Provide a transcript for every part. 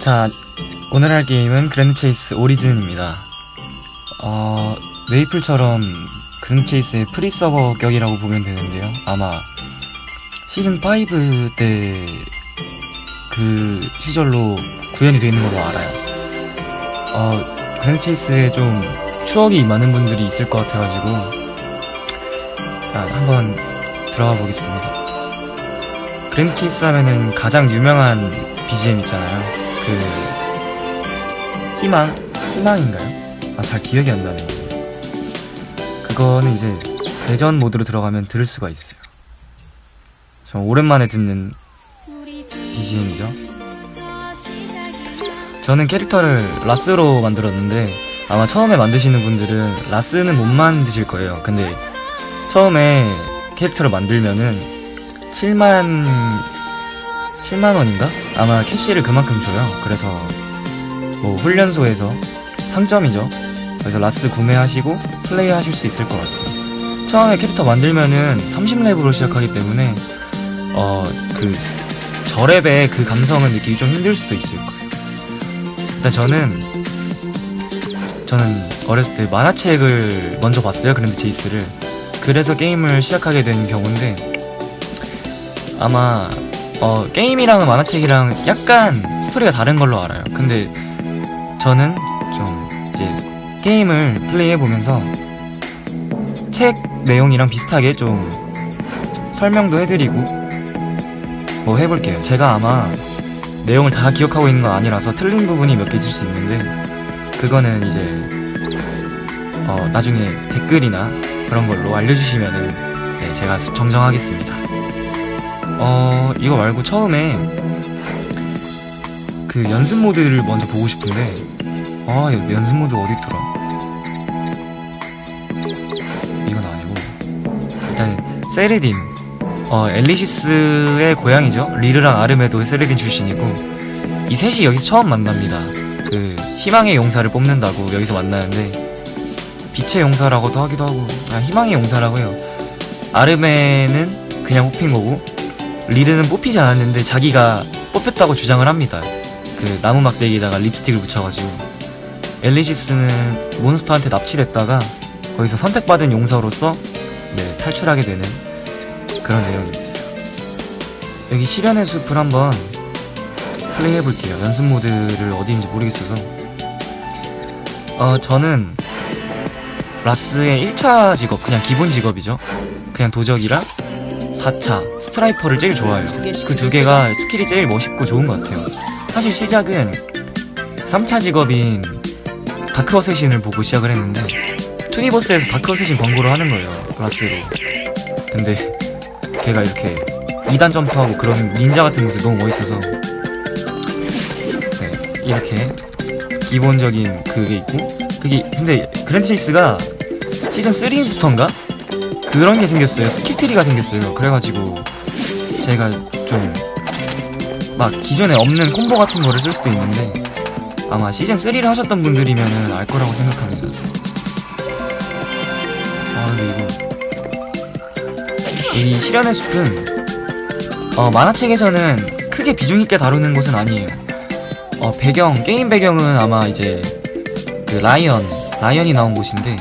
자, 오늘 할 게임은 그랜드 체이스 오리진입니다. 메이플처럼 그랜드 체이스의 프리 서버 격이라고 보면 되는데요. 아마 시즌5 때 그 시절로 구현이 되어 있는 걸로 알아요. 그랜드 체이스에 좀 추억이 많은 분들이 있을 것 같아가지고 한번 들어가 보겠습니다. 그랜드 체이스 하면은 가장 유명한 BGM 있잖아요. 희망인가요? 잘 기억이 안 나네요. 그거는 이제 대전 모드로 들어가면 들을 수가 있어요. 좀 오랜만에 듣는 BGM이죠. 저는 캐릭터를 라스로 만들었는데 아마 처음에 만드시는 분들은 라스는 못 만드실 거예요. 근데 처음에 캐릭터를 만들면은 7만원인가? 아마 캐시를 그만큼 줘요. 그래서 뭐 훈련소에서 상점이죠. 그래서 라스 구매하시고 플레이 하실 수 있을 것 같아요. 처음에 캐릭터 만들면은 30렙으로 시작하기 때문에 그 저렙의 그 감성을 느끼기 좀 힘들 수도 있을 거예요. 일단 저는 어렸을 때 만화책을 먼저 봤어요. 그랜드 체이스를. 그래서 게임을 시작하게 된 경우인데 아마 게임이랑은 만화책이랑 약간 스토리가 다른 걸로 알아요. 근데 저는 좀 이제 게임을 플레이해보면서 책 내용이랑 비슷하게 좀 설명도 해드리고 뭐 해볼게요. 제가 아마 내용을 다 기억하고 있는 건 아니라서 틀린 부분이 몇 개 있을 수 있는데 그거는 이제 나중에 댓글이나 그런 걸로 알려주시면은 네, 제가 정정하겠습니다. 이거 말고 처음에 그 연습 모드를 먼저 보고 싶은데 연습 모드 어딨더라? 이건 아니고 일단 세레딘 엘리시스의 고향이죠. 리르랑 아르메도 세레딘 출신이고 이 셋이 여기서 처음 만납니다. 그 희망의 용사를 뽑는다고 여기서 만나는데 빛의 용사라고도 하기도 하고 희망의 용사라고 해요. 아르메는 그냥 뽑힌 거고 리르는 뽑히지 않았는데 자기가 뽑혔다고 주장을 합니다. 그 나무 막대기에다가 립스틱을 붙여가지고 엘리시스는 몬스터한테 납치됐다가 거기서 선택받은 용사로서 탈출하게 되는 그런 내용이 있어요. 여기 시련의 숲을 한번 플레이 해볼게요. 연습 모드를 어디인지 모르겠어서 저는 라스의 1차 직업 그냥 기본 직업이죠. 그냥 도적이랑 4차 스트라이퍼를 제일 좋아해요. 그 두 개가 스킬이 제일 멋있고 좋은 것 같아요. 사실 시작은 3차 직업인 다크 어쌔신을 보고 시작을 했는데 투니버스에서 다크 어쌔신 광고를 하는 거예요. 라스로. 근데 걔가 이렇게 2단 점프하고 그런 닌자 같은 모습이 너무 멋있어서 이렇게 기본적인 그게 있고 그게 근데 그랜드 체이스가 시즌 3부터인가? 그런 게 생겼어요. 스킬트리가 생겼어요. 그래가지고 제가 좀 막 기존에 없는 콤보 같은 거를 쓸 수도 있는데 아마 시즌 3를 하셨던 분들이면은 알 거라고 생각합니다. 근데 이 시련의 숲은 만화책에서는 크게 비중 있게 다루는 곳은 아니에요. 게임 배경은 아마 이제 그 라이언이 나온 곳인데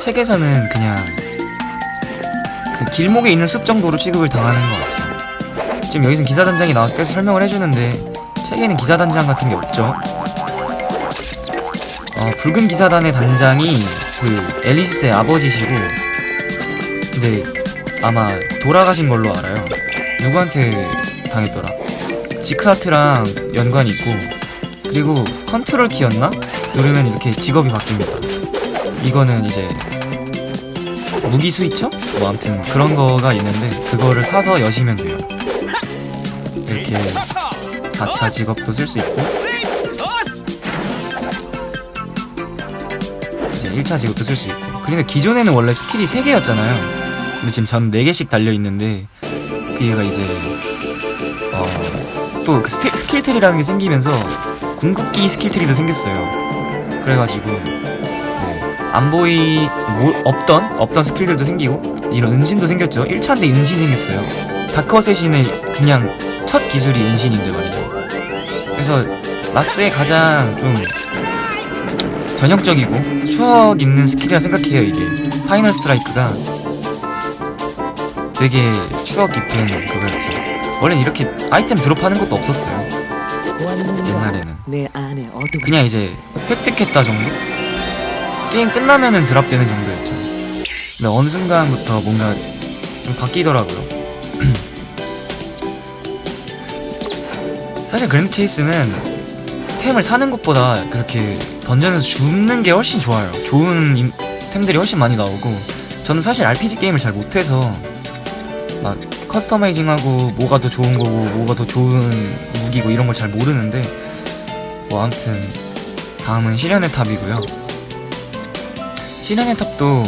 책에서는 그냥 그 길목에 있는 숲 정도로 취급을 당하는 것 같아요. 지금 여기서는 기사단장이 나와서 계속 설명을 해주는데 책에는 기사단장 같은 게 없죠. 붉은 기사단의 단장이 그 엘리시스의 아버지시고 근데 아마 돌아가신 걸로 알아요. 누구한테 당했더라? 지크하트랑 연관이 있고 그리고 컨트롤 키였나? 누르면 이렇게 직업이 바뀝니다. 이거는 이제 무기 스위처? 뭐 아무튼 그런 거가 있는데 그거를 사서 여시면 돼요. 이렇게 4차 직업도 쓸 수 있고 이제 1차 직업도 쓸 수 있고 그러니까 기존에는 원래 스킬이 3개였잖아요. 근데 지금 전 4개씩 달려있는데 그게가 이제 또 그 스킬트리라는 게 생기면서 궁극기 스킬트리도 생겼어요. 그래가지고 없던 스킬들도 생기고 이런 은신도 생겼죠. 1차인데 은신이 생겼어요. 다크 어쌔신의 그냥 첫 기술이 은신인데 말이죠. 그래서 라스의 가장 좀 전형적이고 추억 있는 스킬이라 생각해요. 이게 파이널 스트라이크가 되게 추억 깊은 그거였죠. 원래는 이렇게 아이템 드롭하는 것도 없었어요. 옛날에는 그냥 이제 획득했다 정도? 게임 끝나면은 드랍되는 정도였죠. 근데 어느 순간부터 뭔가 좀 바뀌더라고요. 사실 그랜드 체이스는 템을 사는 것보다 그렇게 던전에서 줍는 게 훨씬 좋아요. 좋은 템들이 훨씬 많이 나오고, 저는 사실 RPG 게임을 잘 못해서 막 커스터마이징하고 뭐가 더 좋은 거고 뭐가 더 좋은 무기고 이런 걸 잘 모르는데, 뭐 아무튼 다음은 시련의 탑이고요. 시련의 탑도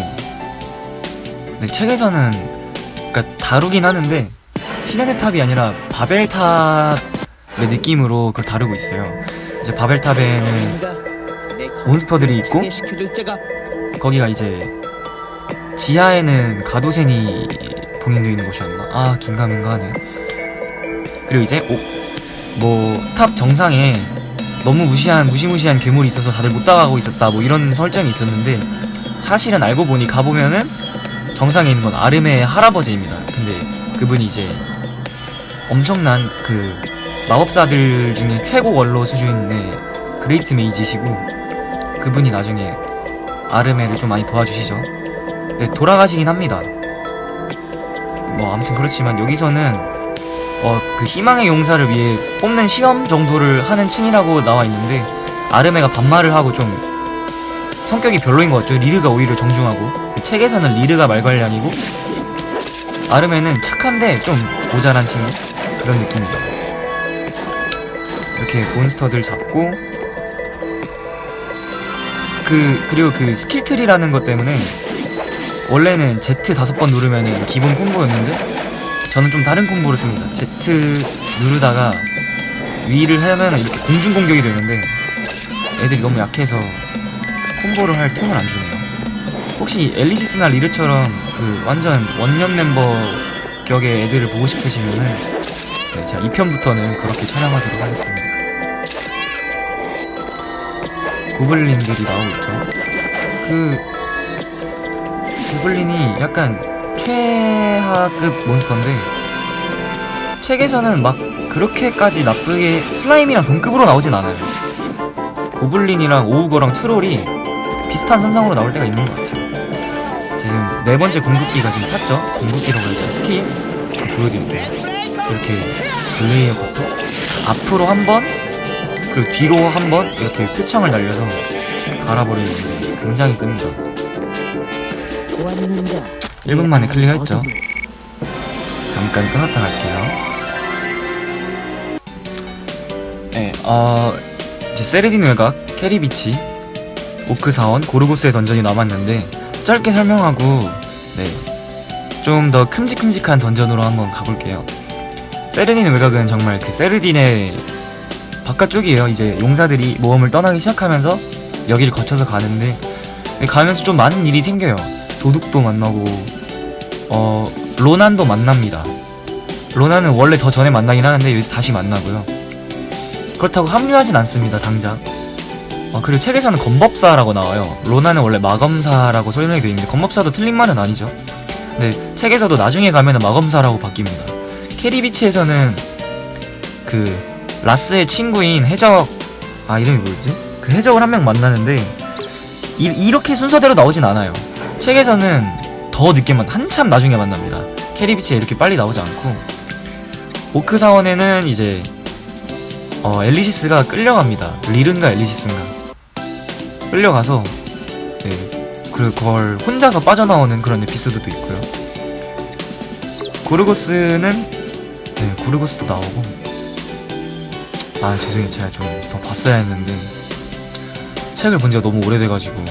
네, 책에서는 그러니까 다루긴 하는데 시련의 탑이 아니라 바벨탑의 느낌으로 그걸 다루고 있어요. 이제 바벨탑에는 몬스터들이 있고 거기가 이제 지하에는 가도센이 봉인되어 있는 곳이었나? 아, 긴가민가하네. 그리고 이제 뭐 탑 정상에 너무 무시무시한 괴물이 있어서 다들 못 다가가고 있었다, 뭐 이런 설정이 있었는데, 사실은 알고 보니 가보면은 정상에 있는 건 아르메의 할아버지입니다. 근데 그분이 이제 엄청난 그 마법사들 중에 최고 원로 수준의 그레이트 메이지시고, 그분이 나중에 아르메를 좀 많이 도와주시죠. 네, 돌아가시긴 합니다. 뭐 아무튼 그렇지만 여기서는 그 희망의 용사를 위해 뽑는 시험 정도를 하는 층이라고 나와 있는데, 아르메가 반말을 하고 좀 성격이 별로인 것 같죠. 리르가 오히려 정중하고, 책에서는 리르가 말괄량이고 아르메는 착한데 좀 모자란 친구, 그런 느낌이죠. 이렇게 몬스터들 잡고, 그리고 그 스킬트리라는 것 때문에 원래는 Z 5번 누르면은 기본 콤보였는데, 저는 좀 다른 콤보를 씁니다. Z 누르다가 위를 하면 이렇게 공중 공격이 되는데 애들이 너무 약해서 콤보를 할 틈을 안 주네요. 혹시 엘리시스나 리르처럼 그 완전 원년 멤버 격의 애들을 보고 싶으시면은 네, 제가 2편부터는 그렇게 촬영하도록 하겠습니다. 고블린들이 나오고 있죠. 그 고블린이 약간 최하급 몬스터인데, 책에서는 막 그렇게까지 나쁘게 슬라임이랑 동급으로 나오진 않아요. 고블린이랑 오우거랑 트롤이 비슷한 선상으로 나올 때가 있는 것 같아요. 지금 4번째 궁극기가 지금 찼죠? 궁극기라고 해야 스킬 보여드릴게요. 이렇게 블레이어 버프 앞으로 한 번, 그리고 뒤로 한 번, 이렇게 표창을 날려서 갈아버리는데 굉장히 셉니다. 1분 만에 클리어했죠. 잠깐 끊었다 갈게요. 네, 이제 세르딘 외곽, 캐리비치, 오크 사원, 고르고스의 던전이 남았는데 짧게 설명하고 네, 좀 더 큼직큼직한 던전으로 한번 가볼게요. 세르딘 외곽은 정말 그 세르딘의 바깥쪽이에요. 이제 용사들이 모험을 떠나기 시작하면서 여기를 거쳐서 가는데, 가면서 좀 많은 일이 생겨요. 도둑도 만나고 로난도 만납니다. 로난은 원래 더 전에 만나긴 하는데 여기서 다시 만나고요. 그렇다고 합류하진 않습니다, 당장. 그리고 책에서는 검법사라고 나와요. 로난은 원래 마검사라고 설명이 되어 있는데, 검법사도 틀린 말은 아니죠. 근데 책에서도 나중에 가면은 마검사라고 바뀝니다. 캐리비치에서는 그 라스의 친구인 해적, 이름이 뭐였지? 그 해적을 한 명 만나는데 이렇게 순서대로 나오진 않아요. 책에서는 더 늦게 한참 나중에 만납니다. 캐리비치에 이렇게 빨리 나오지 않고, 오크 사원에는 이제 엘리시스가 끌려갑니다. 리른가 엘리시스인가 끌려가서 네, 그걸 혼자서 빠져나오는 그런 에피소드도 있고요. 고르고스는 네, 고르고스도 나오고, 죄송해요. 제가 좀 더 봤어야 했는데 책을 본 지가 너무 오래돼가지고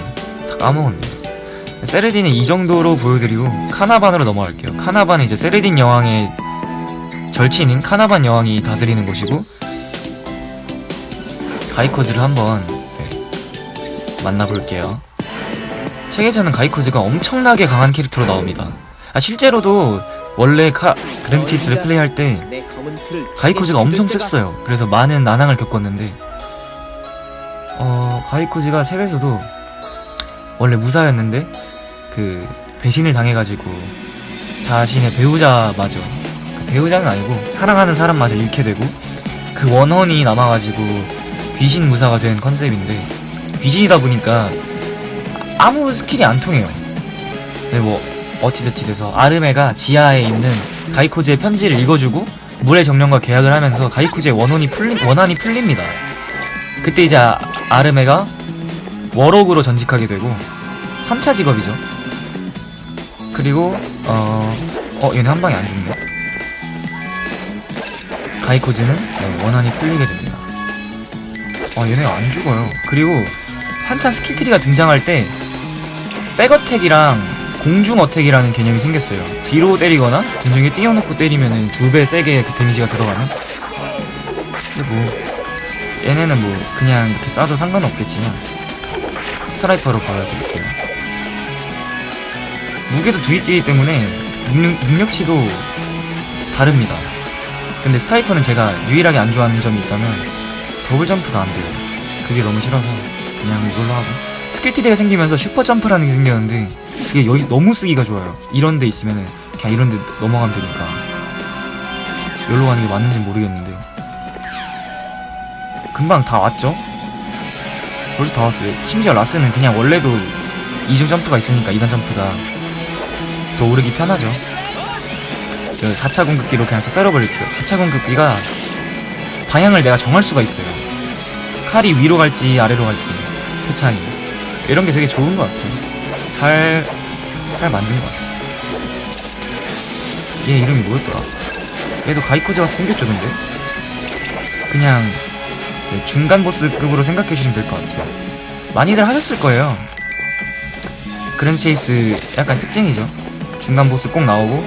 다 까먹었네요. 세르딘은 이 정도로 보여드리고 카나반으로 넘어갈게요. 카나반은 이제 세르딘 여왕의 절친인 카나반 여왕이 다스리는 곳이고, 가이코즈를 한번 만나볼게요. 책에서는 가이코즈가 엄청나게 강한 캐릭터로 나옵니다. 실제로도 원래 그랜드 체이스를 플레이할 때 가이코즈가 엄청 셌어요. 그래서 많은 난항을 겪었는데 가이코즈가 책에서도 원래 무사였는데 그 배신을 당해가지고 자신의 배우자마저, 배우자는 아니고 사랑하는 사람마저 잃게 되고 그 원혼이 남아가지고 귀신 무사가 된 컨셉인데, 귀신이다 보니까 아무 스킬이 안 통해요. 근데 뭐 어찌저찌 돼서 아르메가 지하에 있는 가이코즈의 편지를 읽어주고 물의 정령과 계약을 하면서 가이코즈의 원한이 풀립니다. 그때 이제 아르메가 워록으로 전직하게 되고 3차 직업이죠. 그리고 얘네 한 방에 안 죽네. 가이코즈는 원한이 풀리게 됩니다. 얘네가 안 죽어요. 그리고 한참 스킬트리가 등장할 때 백어택이랑 공중어택이라는 개념이 생겼어요. 뒤로 때리거나 공중에 띄워놓고 때리면은 2배 세게 그 데미지가 들어가는. 근데 뭐 얘네는 뭐 그냥 이렇게 쏴도 상관없겠지만 스트라이퍼로 걸어드릴게요. 무게도 두입뛰기 때문에 능력치도 다릅니다. 근데 스트라이퍼는 제가 유일하게 안 좋아하는 점이 있다면 더블 점프가 안 돼요. 그게 너무 싫어서 그냥 이걸로 하고, 스킬트리가 생기면서 슈퍼 점프라는 게 생겼는데 이게 여기서 너무 쓰기가 좋아요. 이런 데 있으면은 그냥 이런 데 넘어가면 되니까. 여기로 가는 게 맞는지 모르겠는데 금방 다 왔죠? 벌써 다 왔어요. 심지어 라스는 그냥 원래도 2중 점프가 있으니까 2단 점프가 더 오르기 편하죠. 4차 공급기로 그냥 다 썰어버릴게요. 4차 공급기가 방향을 내가 정할 수가 있어요. 칼이 위로 갈지 아래로 갈지 표창이. 이런 게 되게 좋은 것 같아요. 잘 만든 것 같아요. 얘 이름이 뭐였더라? 얘도 가이코즈가 생겼죠. 근데 그냥 중간 보스급으로 생각해주시면 될 것 같아요. 많이들 하셨을 거예요. 그랜드 체이스 약간 특징이죠. 중간 보스 꼭 나오고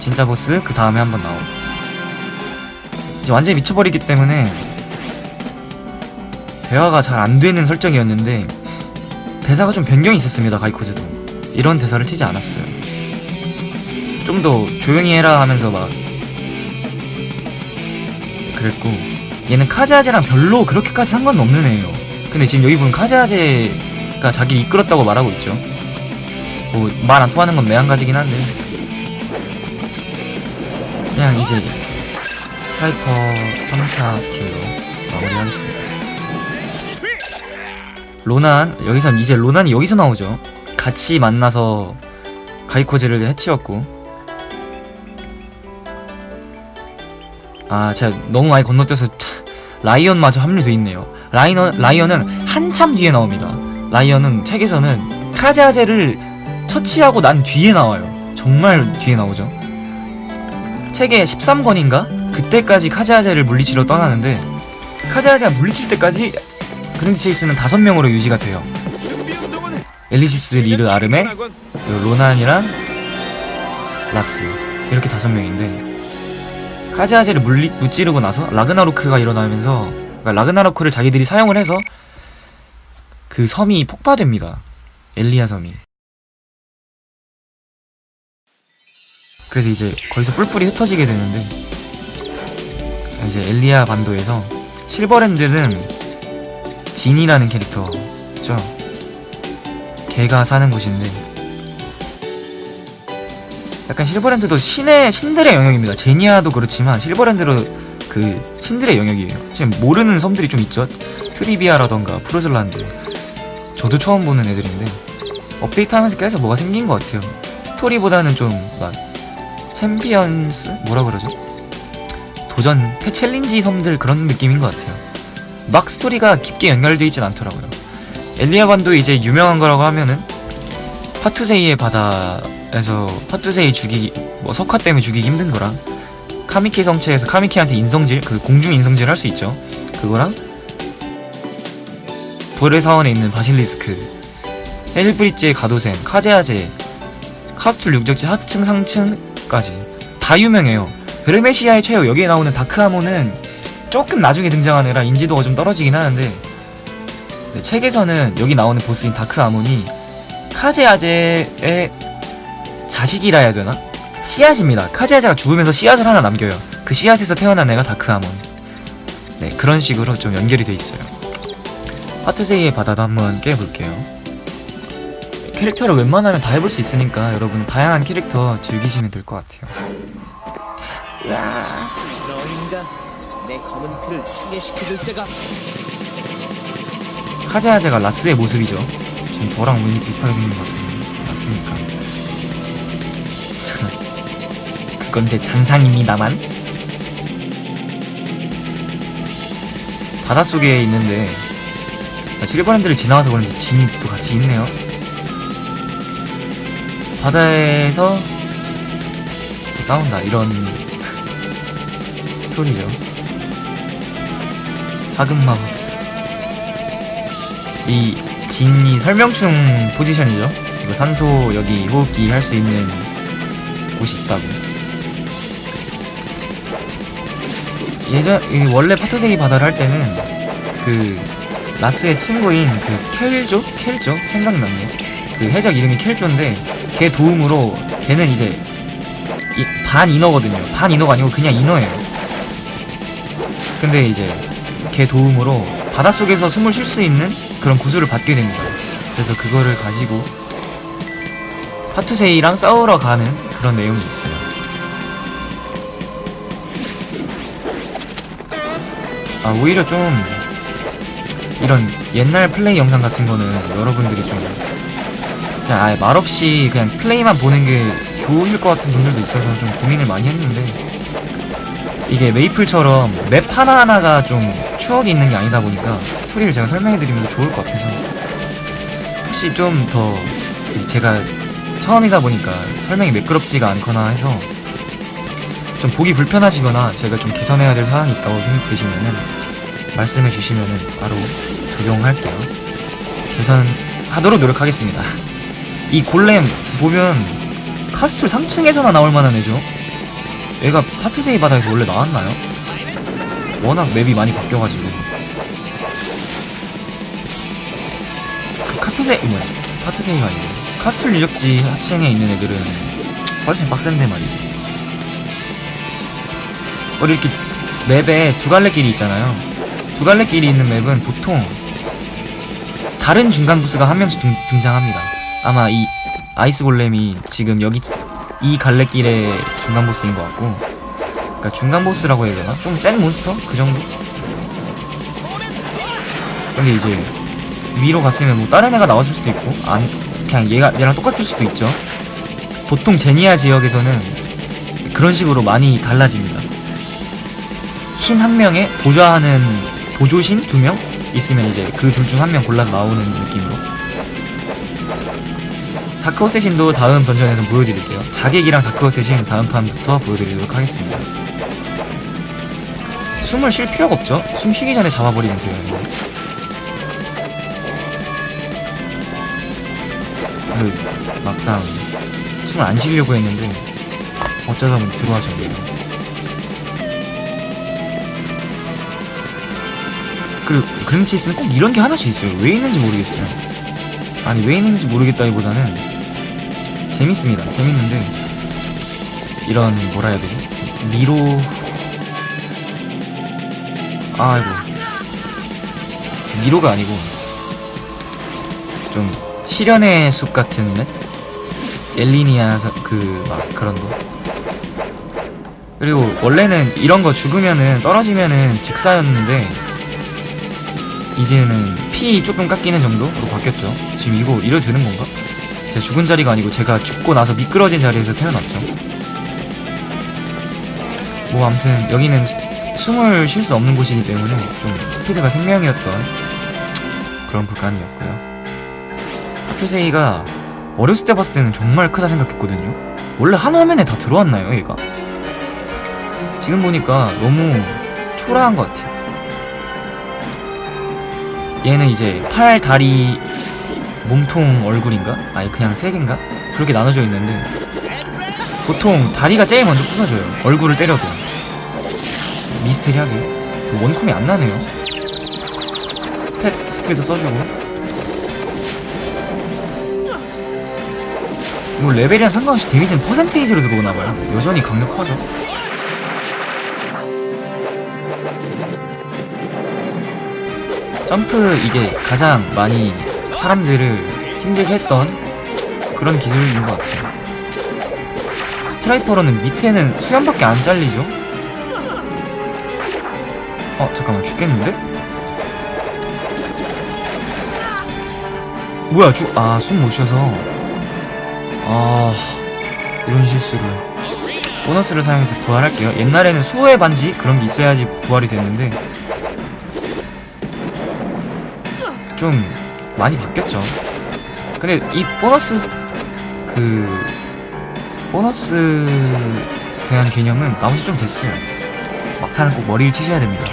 진짜 보스 그 다음에 한번 나오고. 이제 완전히 미쳐버리기 때문에 대화가 잘 안되는 설정이었는데 대사가 좀 변경이 있었습니다. 가이코즈도 이런 대사를 치지 않았어요. 좀 더 조용히 해라 하면서 막 그랬고, 얘는 카즈아제랑 별로 그렇게까지 상관없는 애예요. 근데 지금 여기 보면 카즈아제가 자기를 이끌었다고 말하고 있죠. 뭐 말 안 통하는 건 매한가지긴 한데 그냥 이제 스나이퍼 3차 스킬로 마무리하겠습니다. 로난, 여기선 이제 로난이 여기서 나오죠. 같이 만나서 가이코즈를 해치웠고, 제가 너무 많이 건너뛰어서 라이언마저 합류돼 있네요. 라이언은 한참 뒤에 나옵니다. 라이언은 책에서는 카즈아제를 처치하고 난 뒤에 나와요. 정말 뒤에 나오죠. 책의 13권인가? 그때까지 카즈아제를 물리치러 떠나는데 카즈아제가 물리칠 때까지 그랜드 체이스는 5명으로 유지가 돼요. 엘리시스, 리르, 아르메, 로난이랑 라스, 이렇게 5명인데 카즈아제를 무찌르고 나서 라그나로크가 일어나면서, 그러니까 라그나로크를 자기들이 사용을 해서 그 섬이 폭파됩니다. 엘리아 섬이. 그래서 이제 거기서 뿔뿔이 흩어지게 되는데, 이제 엘리아 반도에서 실버랜드는 진이라는 캐릭터죠. 걔가 사는 곳인데 약간 실버랜드도 신들의 영역입니다. 제니아도 그렇지만 실버랜드로 그 신들의 영역이에요. 지금 모르는 섬들이 좀 있죠. 트리비아라던가 프로즐란드. 저도 처음 보는 애들인데 업데이트하면서 계속 뭐가 생긴 것 같아요. 스토리보다는 좀 막 챔피언스? 뭐라 그러죠? 도전, 챌린지 섬들 그런 느낌인 것 같아요. 막 스토리가 깊게 연결되어 있진 않더라고요. 엘리아 반도 이제 유명한 거라고 하면은 파투세이의 바다에서 파투세이 석화 때문에 죽이기 힘든 거랑, 카미키 성체에서 카미키한테 인성질, 그 공중 인성질 할 수 있죠. 그거랑 불의 사원에 있는 바실리스크, 헬브리지의 가도센, 카제아제, 카스툴 육적지 하층 상층까지 다 유명해요. 베르메시아의 최후, 여기에 나오는 다크아몬은 조금 나중에 등장하느라 인지도가 좀 떨어지긴 하는데, 책에서는 여기 나오는 보스인 다크아몬이 카제아제의 자식이라 해야 되나? 씨앗입니다. 카제아제가 죽으면서 씨앗을 하나 남겨요. 그 씨앗에서 태어난 애가 다크아몬. 네, 그런 식으로 좀 연결이 돼 있어요. 파트세이의 바다도 한번 깨볼게요. 캐릭터를 웬만하면 다 해볼 수 있으니까 여러분 다양한 캐릭터 즐기시면 될 것 같아요. 으아. 너인가 내 검은 피를 차게 시켜줄 때가. 카제아제가 라스의 모습이죠. 지금 저랑 눈이 비슷하게 생긴 것 같은데 라스니까. 그건 제 잔상입니다만. 바닷속에 있는데 실버랜드를 지나와서 그런지 진이 또 같이 있네요. 바다에서 싸운다 이런 스토리죠. 작은 마법사. 이 진이 설명충 포지션이죠. 이거 산소 여기 호흡기 할 수 있는 곳이 있다고. 원래 파토세이 바다를 할 때는 그 라스의 친구인 그 켈조 생각났네. 그 해적 이름이 켈조인데 걔 도움으로 걔는 이제 반 인어거든요. 반 인어가 아니고 그냥 인어예요. 근데 이제 걔 도움으로 바닷속에서 숨을 쉴 수 있는 그런 구슬을 받게 됩니다. 그래서 그거를 가지고 파투세이랑 싸우러 가는 그런 내용이 있어요. 오히려 좀 이런 옛날 플레이 영상 같은 거는 여러분들이 좀 그냥 아예 말없이 그냥 플레이만 보는 게 좋으실 것 같은 분들도 있어서 좀 고민을 많이 했는데, 이게 메이플처럼 맵 하나하나가 좀 추억이 있는 게 아니다 보니까 스토리를 제가 설명해드리면 좋을 것 같아서, 혹시 좀 더 제가 처음이다 보니까 설명이 매끄럽지가 않거나 해서 좀 보기 불편하시거나 제가 좀 개선해야 될 사항이 있다고 생각되시면은 말씀해 주시면은 바로 적용할게요. 개선하도록 노력하겠습니다. 이 골렘 보면 카스툴 3층에서나 나올 만한 애죠. 얘가 파투세이 바다에서 원래 나왔나요? 워낙 맵이 많이 바뀌어가지고. 그 파투세이가 아니고 카스툴 유적지 하층에 있는 애들은 훨씬 빡센데 말이지. 이렇게 맵에 두 갈래 길이 있잖아요. 두 갈래 길이 있는 맵은 보통 다른 중간 보스가 한 명씩 등장합니다. 아마 이 아이스 골렘이 지금 여기 이 갈래길의 중간 보스인 것 같고, 그러니까 중간 보스라고 해야 되나? 좀 센 몬스터? 그 정도? 근데 이제 위로 갔으면 뭐 다른 애가 나왔을 수도 있고, 그냥 얘랑 똑같을 수도 있죠. 보통 제니아 지역에서는 그런 식으로 많이 달라집니다. 신 한 명에 보좌하는 보조신 2명 있으면 이제 그 둘 중 한 명 골라서 나오는 느낌으로. 다크호세신도 다음 던전에서 보여드릴게요. 자객이랑 다크호세신 다음 판부터 보여드리도록 하겠습니다. 숨을 쉴 필요가 없죠? 숨 쉬기 전에 잡아버리면 돼요. 근데 막상 숨을 안 쉬려고 했는데 어쩌다 보니 들어와졌네요. 그리고 그림체이스는 꼭 이런 게 하나씩 있어요. 왜 있는지 모르겠어요. 아니, 왜 있는지 모르겠다기보다는 재밌습니다. 재밌는데 이런 뭐라 해야 되지? 미로가 아니고 좀 시련의 숲 같은 맵? 엘리니아 막 그런 거. 그리고 원래는 이런 거 죽으면은 떨어지면은 직사였는데 이제는 피 조금 깎이는 정도로 바뀌었죠. 지금 이거 이래도 되는 건가? 제가 죽은 자리가 아니고 제가 죽고 나서 미끄러진 자리에서 태어났죠. 뭐 아무튼 여기는 숨을 쉴 수 없는 곳이기 때문에 좀 스피드가 생명이었던 그런 구간이었고요. 파투세이가 어렸을 때 봤을 때는 정말 크다 생각했거든요. 원래 한 화면에 다 들어왔나요, 얘가? 지금 보니까 너무 초라한 것 같아요. 얘는 이제 팔, 다리, 몸통, 얼굴인가? 아니 그냥 세 개인가? 그렇게 나눠져 있는데 보통 다리가 제일 먼저 부서져요. 얼굴을 때려도. 미스테리하게 원콤이 안 나네요. 스탯 스킬도 써주고. 뭐 레벨이랑 상관없이 데미지는 퍼센테이지로 들어오나봐요. 여전히 강력하죠. 점프 이게 가장 많이 사람들을 힘들게 했던 그런 기술인 것 같아요. 스트라이퍼로는 밑에는 수염밖에 안 잘리죠? 잠깐만 죽겠는데? 뭐야 숨 못 쉬어서 이런 실수를. 보너스를 사용해서 부활할게요. 옛날에는 수호의 반지 그런 게 있어야지 부활이 됐는데 좀 많이 바뀌었죠. 근데 이 보너스 대한 개념은 나온 지 좀 됐어요. 막타는 꼭 머리를 치셔야 됩니다.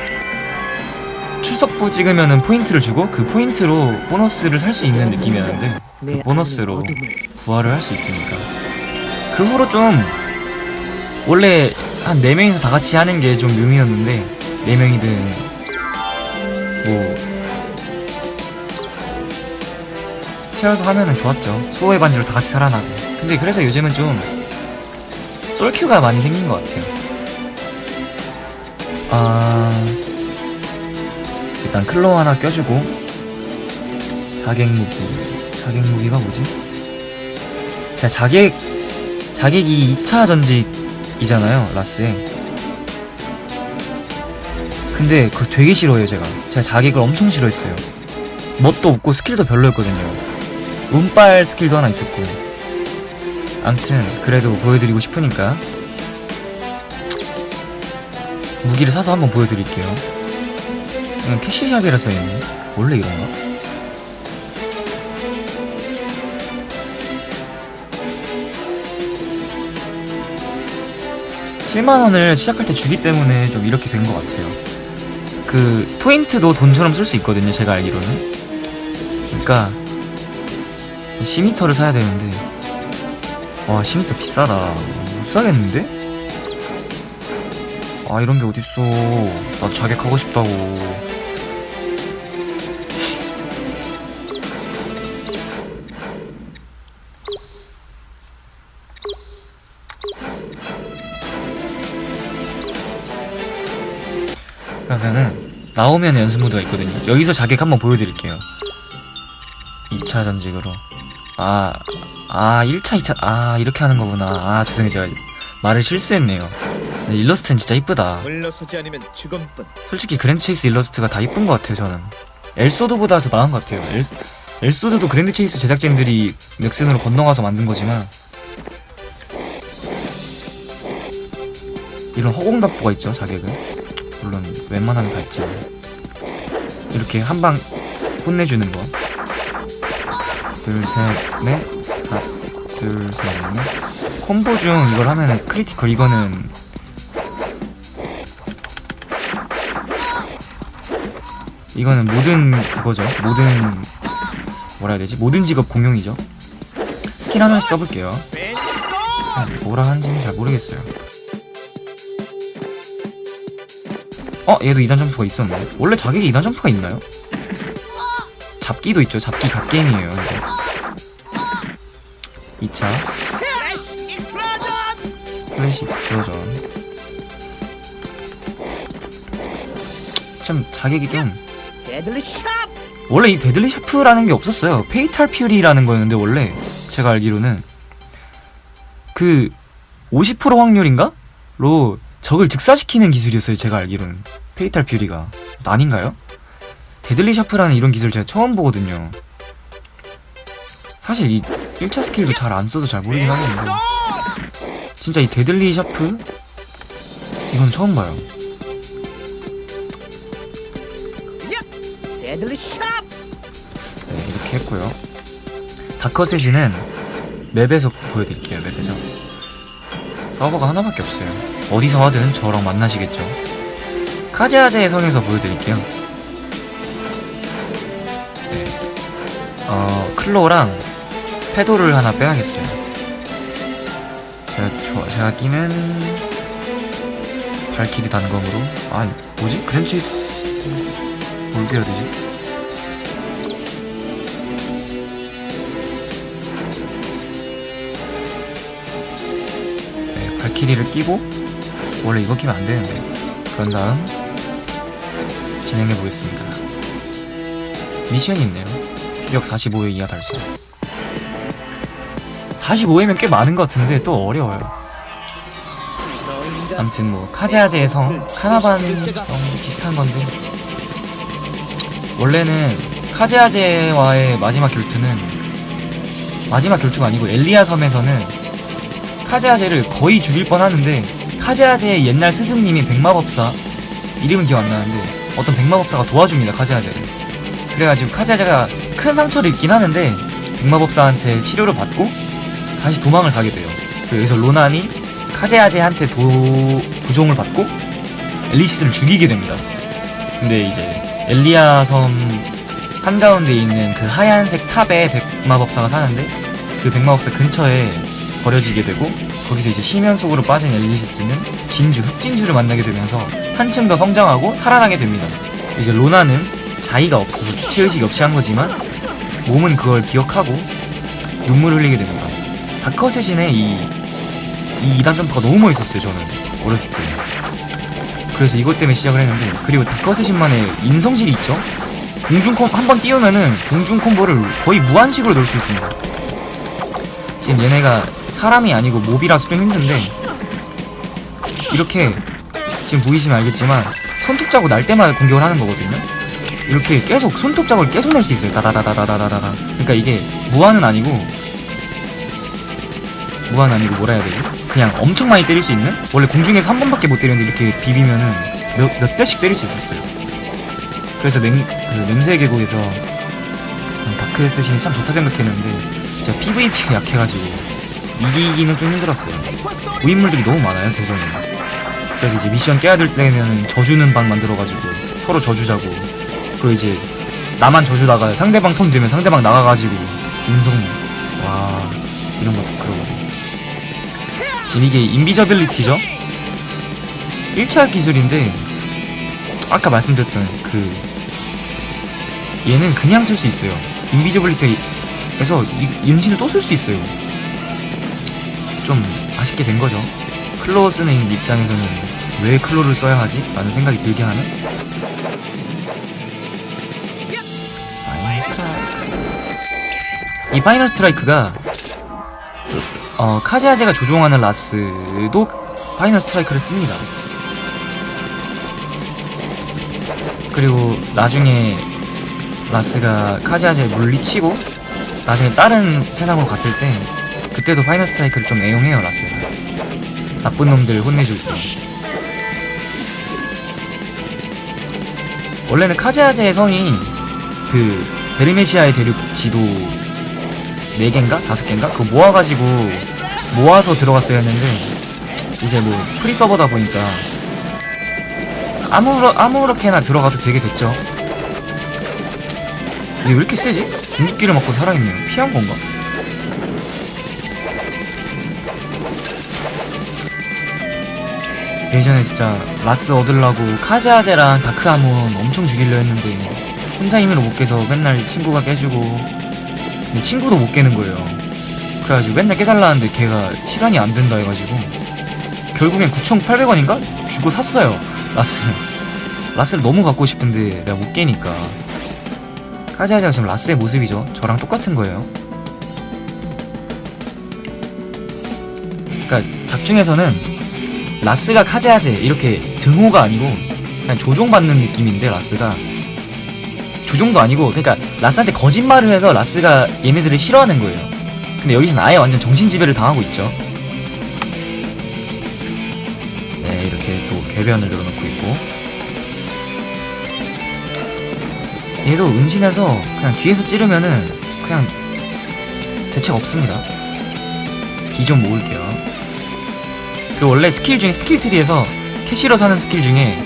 출석부 찍으면은 포인트를 주고 그 포인트로 보너스를 살 수 있는 느낌이었는데 그 보너스로 부활을 할 수 있으니까. 그 후로 좀 원래 한 4명이서 다 같이 하는 게 좀 묘미였는데 4명이든 뭐 채워서 하면은 좋았죠. 수호의 반지로 다 같이 살아나고. 근데 그래서 요즘은 좀 솔큐가 많이 생긴 것 같아요. 일단 클로우 하나 껴주고 자객무기가 뭐지? 제가 자객이 2차 전직이잖아요, 라스에. 근데 그거 되게 싫어해요. 제가 자객을 엄청 싫어했어요. 멋도 없고 스킬도 별로였거든요. 운빨 스킬도 하나 있었고. 암튼 그래도 보여드리고 싶으니까 무기를 사서 한번 보여드릴게요. 이건 캐시샵이라 써있네. 원래 이런가? $70,000을 시작할 때 주기 때문에 좀 이렇게 된 것 같아요. 그 포인트도 돈처럼 쓸 수 있거든요, 제가 알기로는. 그러니까 시미터를 사야 되는데 와, 시미터 비싸다. 못 사겠는데? 이런 게 어딨어. 나 자객하고 싶다고. 그러면은 나오면 연습 모드가 있거든요. 여기서 자객 한번 보여드릴게요. 2차 전직으로. 1차, 2차. 이렇게 하는 거구나. 죄송해요. 제가 말을 실수했네요. 일러스트는 진짜 이쁘다. 물러서지 않으면 죽음뿐. 솔직히 그랜드 체이스 일러스트가 다 이쁜 것 같아요. 저는 엘소드보다 더 나은 것 같아요. 엘소드도 그랜드 체이스 제작진들이 넥슨으로 건너가서 만든 거지만 이런 허공답보가 있죠, 자객은. 물론 웬만하면 다 있지만 이렇게 한방 혼내주는 거. 둘, 셋, 넷. 하나, 둘, 셋, 넷. 콤보 중 이걸 하면은 크리티컬. 이거는 모든 그거죠. 뭐라 해야 되지? 모든 직업 공용이죠. 스킬 하나씩 써볼게요. 뭐라 하는지는 잘 모르겠어요. 얘도 2단 점프가 있었네. 원래 자객이 2단 점프가 있나요? 잡기도 있죠. 잡기 갓게임이에요, 이거. 2차 스플래시 익스플로전. 참 자객이 좀 원래 이 데들리 샤프라는 게 없었어요. 페이탈 퓨리라는 거였는데 원래 제가 알기로는 그 50% 확률인가? 로 적을 즉사시키는 기술이었어요. 제가 알기로는 페이탈 퓨리가. 아닌가요? 데들리 샤프라는 이런 기술 제가 처음 보거든요. 사실 이 1차 스킬도 잘 안 써도 잘 모르긴 하겠는데 진짜 이 데들리 샤프 이건 처음 봐요. 네, 이렇게 했고요. 다커셋이는 맵에서 보여드릴게요. 맵에서 서버가 하나밖에 없어요. 어디서 하든 저랑 만나시겠죠. 카제아제의 성에서 보여드릴게요. 네. 클로랑 페도를 하나 빼야겠어요. 제가 끼는 발키리 단검으로. 뭐지? 그랜체이스 뭘 끼워야 되지? 네, 발키리를 끼고 원래 이거 끼면 안 되는데 그런 다음 진행해 보겠습니다. 미션이 있네요. 피력 45회 이하 달성. 45회면 꽤 많은 것 같은데 또 어려워요. 아무튼 뭐 카제아제의 성, 카나반 성 비슷한 건데 원래는 카제아제와의 마지막 결투가 아니고 엘리아 섬에서는 카제아제를 거의 죽일 뻔하는데 카제아제의 옛날 스승님인 백마법사, 이름은 기억 안 나는데 어떤 백마법사가 도와줍니다, 카제아제를. 그래가지고 카제아제가 큰 상처를 입긴 하는데 백마법사한테 치료를 받고 다시 도망을 가게 돼요. 그래서 로난이 카제아제한테 조종을 받고 엘리시스를 죽이게 됩니다. 근데 이제 엘리아 섬 한가운데 있는 그 하얀색 탑에 백마법사가 사는데 그 백마법사 근처에 버려지게 되고 거기서 이제 심연 속으로 빠진 엘리시스는 흑진주를 만나게 되면서 한층 더 성장하고 살아나게 됩니다. 이제 로나는 자의가 없어서 주체의식이 없이 한 거지만 몸은 그걸 기억하고 눈물을 흘리게 됩니다. 다크어쌔신의 이 2단 점프가 너무 멋있었어요, 저는 어렸을 때. 그래서 이것 때문에 시작을 했는데, 그리고 다크어쌔신만의 인성질이 있죠? 한번 띄우면은 공중 콤보를 거의 무한식으로 넣을 수 있습니다. 지금 얘네가 사람이 아니고 몹이라서 좀 힘든데 이렇게 지금 보이시면 알겠지만 손톱 자국 날 때마다 공격을 하는 거거든요. 이렇게 계속 손톱 자국을 계속 낼 수 있어요. 다다다다다다다다. 그러니까 이게 무한은 아니고 뭐라 해야 되지? 그냥 엄청 많이 때릴 수 있는? 원래 공중에서 한 번밖에 못 때렸는데 이렇게 비비면은 몇 대씩 때릴 수 있었어요. 그래서 냄새 계곡에서 다크어쌔신이 참 좋다 생각했는데 제가 PVP가 약해가지고 이기기는 좀 힘들었어요. 고인물들이 너무 많아요, 대전에. 그래서 이제 미션 깨야 될 때면은 져주는 방 만들어가지고 서로 져주자고. 그리고 이제 나만 져주다가 상대방 턴 되면 상대방 나가가지고 인성 이런 것도 그러거든요. 지금 이게 인비저빌리티죠? 1차 기술인데 아까 말씀드렸던 얘는 그냥 쓸 수 있어요. 인비저빌리티에서 임신을 또 쓸 수 있어요. 좀 아쉽게 된 거죠. 클로어 쓰는 입장에서는 왜 클로를 써야 하지? 라는 생각이 들게 하는. 이 파이널 스트라이크가 카제아제가 조종하는 라스도 파이널 스트라이크를 씁니다. 그리고 나중에 라스가 카제아제를 물리치고 나중에 다른 세상으로 갔을 때 그때도 파이널 스트라이크를 좀 애용해요, 라스가. 나쁜 놈들 혼내줄 때. 원래는 카제아제의 성이 베르메시아의 대륙 지도 4개인가? 5개인가? 그거 모아서 들어갔어야 했는데 이제 뭐 프리 서버다 보니까 아무렇게나 들어가도 되게 됐죠. 얘 왜 이렇게 세지? 중국기를 맞고 살아있네요. 피한 건가? 예전에 진짜 라스 얻으려고 카제아제랑 다크아몬 엄청 죽이려 했는데 혼자 힘으로 못 깨서 맨날 친구가 깨주고 근데 친구도 못 깨는 거예요. 그래가지고 맨날 깨달라 하는데 걔가 시간이 안 된다 해가지고 결국엔 9,800원인가? 주고 샀어요, 라스를 너무 갖고 싶은데 내가 못 깨니까. 카제아제가 지금 라스의 모습이죠. 저랑 똑같은 거예요. 그러니까 작중에서는 라스가 카제아제 이렇게 등호가 아니고 그냥 조종받는 느낌인데 라스가 조종도 아니고 그러니까 라스한테 거짓말을 해서 라스가 얘네들을 싫어하는 거예요. 근데 여기서는 아예 완전 정신지배를 당하고 있죠. 네, 이렇게 또 궤변을 늘어놓고 있고 얘도 은신해서 그냥 뒤에서 찌르면은 그냥 대책 없습니다. 기 좀 모을게요. 그리고 원래 스킬 중에 스킬 트리에서 캐시러 사는 스킬 중에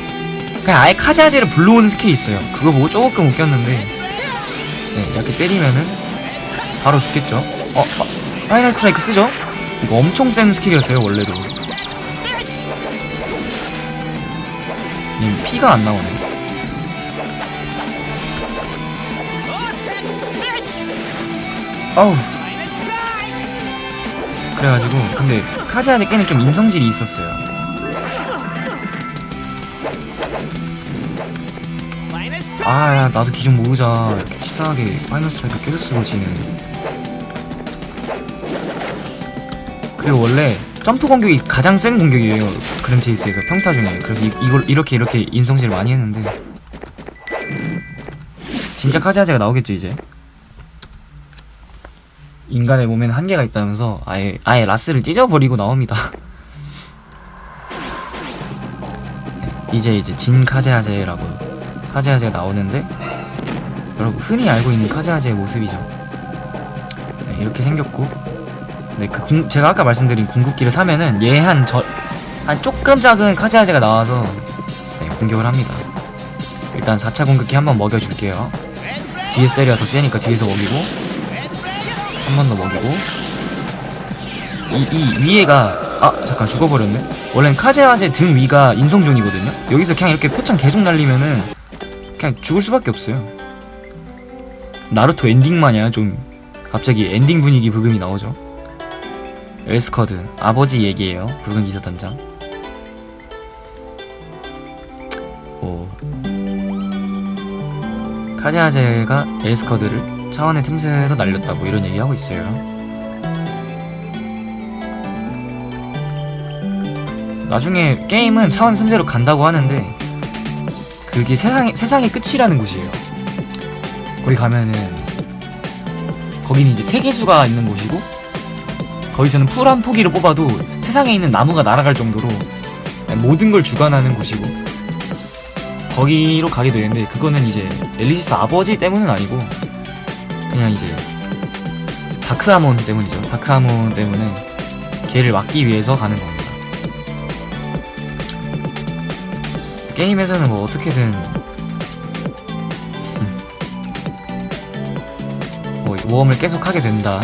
그냥 아예 카제아제를 불러오는 스킬이 있어요. 그거 보고 조금 웃겼는데 네, 이렇게 때리면은 바로 죽겠죠. 파이널 스트라이크 쓰죠? 이거 엄청 센 스킬이었어요, 원래도. 피가 안 나오네. 아우. 그래가지고 근데 카제아제 깨는 좀 인성질이 있었어요. 아, 야, 나도 기 좀 모으자. 이렇게 치사하게 파이널 스트라이크 계속 쓰고 지는. 그리고 원래 점프 공격이 가장 센 공격이에요. 그랜체이스에서 평타 중에. 그래서 이걸 이렇게 인성질 많이 했는데 진짜 카즈하제가 나오겠죠 이제. 인간의 몸에는 한계가 있다면서 아예 라스를 찢어버리고 나옵니다. 이제 진 카즈하제라고 카즈하제가 나오는데, 여러분 흔히 알고 있는 카즈하제의 모습이죠. 네, 이렇게 생겼고, 네, 제가 아까 말씀드린 궁극기를 사면은 얘 한 조금 작은 카즈하제가 나와서 네, 공격을 합니다. 일단 4차 공격기 한번 먹여줄게요. 뒤에서 때려야 더 세니까 뒤에서 먹이고, 한 번 더 먹이고, 이 위에가 잠깐 죽어버렸네. 원래는 카즈하제 등 위가 인성존이거든요. 여기서 그냥 이렇게 표창 계속 날리면은 그냥 죽을 수밖에 없어요. 나루토 엔딩 마냥 좀 갑자기 엔딩 분위기 부금이 나오죠. 엘스커드 아버지 얘기예요. 붉은 기사단장. 카즈하제가 엘스커드를 차원의 틈새로 날렸다고 이런 얘기하고 있어요. 나중에 게임은 차원 틈새로 간다고 하는데 그게 세상의 끝이라는 곳이에요. 거기 가면은 거기는 이제 세계수가 있는 곳이고, 거기서는 풀 한 포기를 뽑아도 세상에 있는 나무가 날아갈 정도로 모든 걸 주관하는 곳이고, 거기로 가게 되는데 그거는 이제 엘리시스 아버지 때문은 아니고 그냥 이제 다크아몬 때문이죠. 다크아몬 때문에 걔를 막기 위해서 가는 겁니다. 게임에서는 뭐 어떻게든 뭐 모험을 계속하게 된다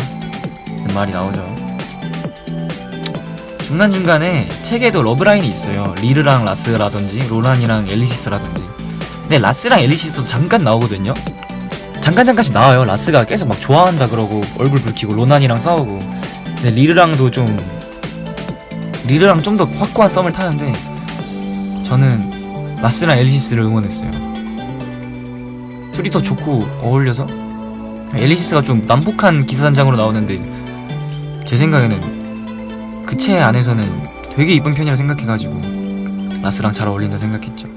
는 말이 나오죠. 중간중간에 책에도 러브라인이 있어요. 리르랑 라스라든지 로란이랑 엘리시스라든지. 근데 라스랑 엘리시스도 잠깐 나오거든요. 잠깐씩 나와요. 라스가 계속 막 좋아한다 그러고 얼굴 붉히고 로난이랑 싸우고. 근데 리르랑 좀 더 확고한 썸을 타는데 저는 라스랑 엘리시스를 응원했어요. 둘이 더 좋고 어울려서. 엘리시스가 좀 난폭한 기사단장으로 나오는데 제 생각에는 그 체 안에서는 되게 이쁜 편이라 생각해가지고 라스랑 잘 어울린다 생각했죠.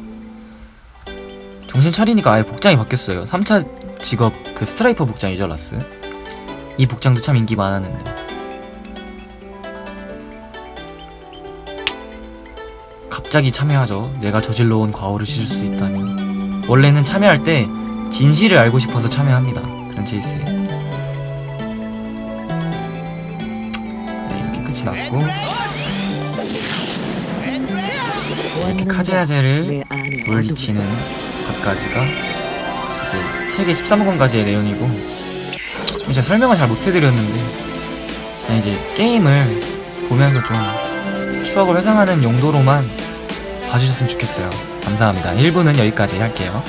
정신 차리니까 아예 복장이 바뀌었어요. 3차 직업 그 스트라이퍼 복장이죠, 라스. 이 복장도 참 인기 많았는데 갑자기 참여하죠. 내가 저질러온 과오를 씻을 수 있다면. 원래는 참여할 때 진실을 알고 싶어서 참여합니다. 그랜체이스에. 끝이 났고, 이렇게 카즈하제를 물리치는 것까지가 이제 책의 13권까지의 내용이고, 제가 설명을 잘 못해드렸는데 그냥 이제 게임을 보면서 좀 추억을 회상하는 용도로만 봐주셨으면 좋겠어요. 감사합니다. 1부는 여기까지 할게요.